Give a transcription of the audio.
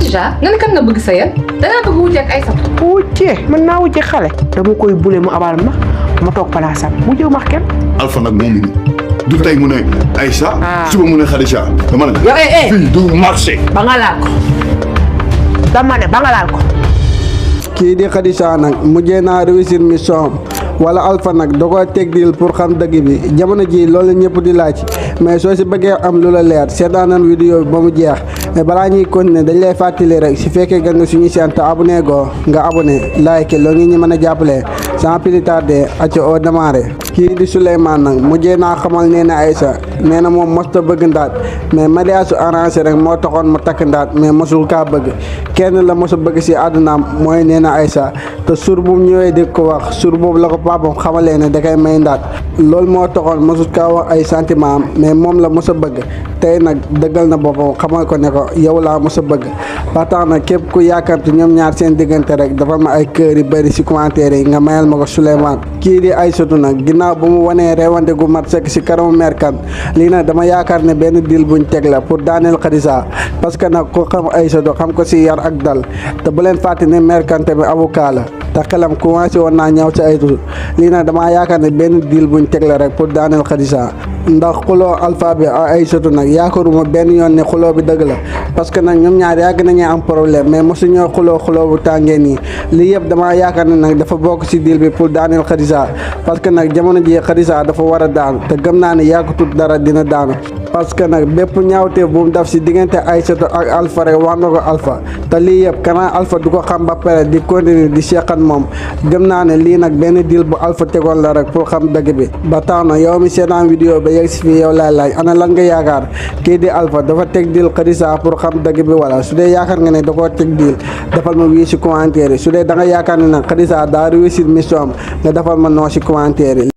Khadija nga ne kan nga bëgg sayal dangaa bëgg wujje ak Aïssatou. wujje mën naa wujje xale dama koy bule mu abal ma toog palaasam mu jëw max kenn. Alpha nag moom du tey mu ne Aïssa. suba mu ne Khadija. dama ne. yow fii du marché. ba nga laal ko dama ne ba nga laal ko. kii di Khadija nag mujjee naa réussir mission wala Alpha nag da koo teg dil pour xam dëgg bi jamono ji loolu ñëpp di laaj mais soo si bëggee am lu la leer seetaan nañ vidéo bi ba mu jeex mais balaa ñuy continuer dañ lay fàttali rek si fekkee gan nga suñu chaîne te abonné goo nga abonné like loolu ngi ñu mën a jàppale sans plus tarder acca au démarré. kii di Souleymane nag mujjee naa xamal nee na Aïssa nee na moom mosta bëgg ndaat mais mariage su arrangé rek moo taxoon mu takk ndaat mais mosul kaa bëgg kenn la mosu bëgg si àddunaam mooy nee na Aïssa te suur bu mu ñëwee di ko wax suur boobu la ko papam xamalee ne da koy may ndaat loolu moo taxoon mosul kaa wax ay sentiment am mais moom la mos a bëgg tey nag dëggal na boppam xamal ko ne ko yow laa mos a bëgg ba tax na képp ku yaakamte ñoom ñaar seen diggante rek dafa ma ay kër yu bëri si commentaire yi nga mayal ma ko Souleymane. kii di Aïssatou nag ginnaaw bu mu wanee reewante gu mat sekk si kanamu mère Kane lii nag dama yaakaar ne benn deal buñ teg la pour daaneel Khadija parce que nag ku xam Aïssatou xam ko si yar ak dal te bu leen fàtte ne mère Kane tamit avocat la te xelam commencé woon naa ñëw ci Aïssatou lii nag damaa yaakaar ne benn deal buñ teg la rek pour daaneel Khadija ndax xuloo Alpha bi ak Aïssatou nag yaakaaruma benn yoon ne xuloo bi dëgg la parce que nag ñoom ñaar yàgg nañu am problème mais mosuñoo xuloo bu tàngee nii lii yëpp damaa yaakaar ne nag dafa bokk ci deal bi pour daaneel Khadija parce que nag jamono ji Khadija dafa war a daanu te gëm naa ne yàggatut dara dina daanu parce que nag bépp ñaawteef bu mu def si diggante Aïssatou ak Alpha rek wax na ko Alpha te lii yëpp kanaa Alpha du ko xam ba pare di continuer di seqan moom gëm naa ne lii nag benn deal bu Alpha tegoon la rek pour xam dëgg bi ba tax na yow mi seetaan vidéo ba yegg si fii yow laay laaj ana lan nga yaakaar kii di Alpha dafa teg deal Khadija pour xam dëgg bi wala su dee yaakaar nga ne da koo teg deal defal ma wii si commentaire yi su dee da nga yaakaar ne nag Khadija daa réussir mission am nga defal ma noo si commentaire yi